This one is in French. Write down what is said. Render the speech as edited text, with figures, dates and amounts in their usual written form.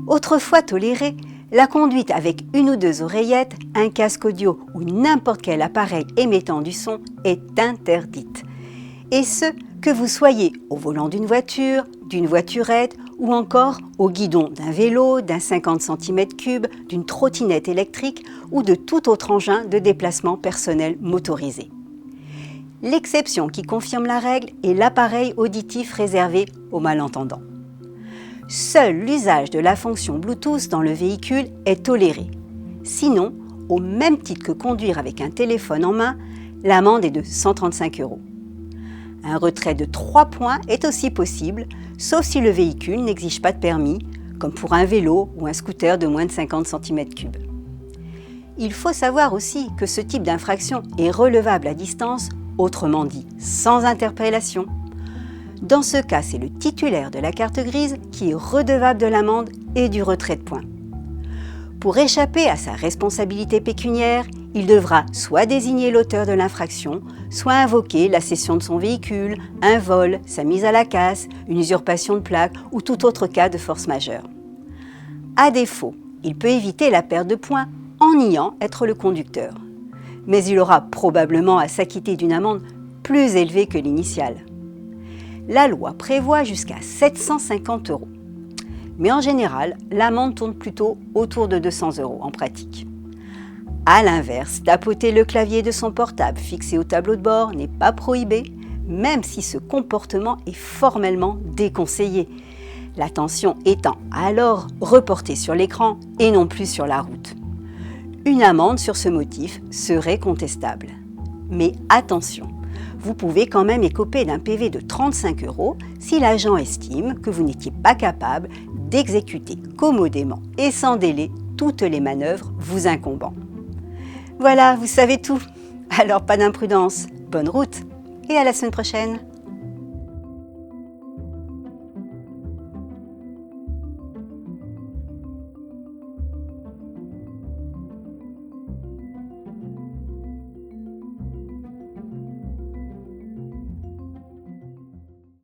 Autrefois tolérée, la conduite avec une ou deux oreillettes, un casque audio ou n'importe quel appareil émettant du son est interdite. Et ce, que vous soyez au volant d'une voiture, d'une voiturette ou encore au guidon d'un vélo, d'un 50 cm3, d'une trottinette électrique ou de tout autre engin de déplacement personnel motorisé. L'exception qui confirme la règle est l'appareil auditif réservé aux malentendants. Seul l'usage de la fonction Bluetooth dans le véhicule est toléré. Sinon, au même titre que conduire avec un téléphone en main, l'amende est de 135 €. Un retrait de 3 points est aussi possible, sauf si le véhicule n'exige pas de permis, comme pour un vélo ou un scooter de moins de 50 cm3. Il faut savoir aussi que ce type d'infraction est relevable à distance, autrement dit sans interpellation. Dans ce cas, c'est le titulaire de la carte grise qui est redevable de l'amende et du retrait de points. Pour échapper à sa responsabilité pécuniaire, il devra soit désigner l'auteur de l'infraction, soit invoquer la cession de son véhicule, un vol, sa mise à la casse, une usurpation de plaque ou tout autre cas de force majeure. À défaut, il peut éviter la perte de points en niant être le conducteur. Mais il aura probablement à s'acquitter d'une amende plus élevée que l'initiale. La loi prévoit jusqu'à 750 €. Mais en général, l'amende tourne plutôt autour de 200 € en pratique. A l'inverse, tapoter le clavier de son portable fixé au tableau de bord n'est pas prohibé, même si ce comportement est formellement déconseillé, l'attention étant alors reportée sur l'écran et non plus sur la route. Une amende sur ce motif serait contestable. Mais attention, vous pouvez quand même écoper d'un PV de 35 € si l'agent estime que vous n'étiez pas capable d'exécuter commodément et sans délai toutes les manœuvres vous incombant. Voilà, vous savez tout. Alors pas d'imprudence, bonne route et à la semaine prochaine.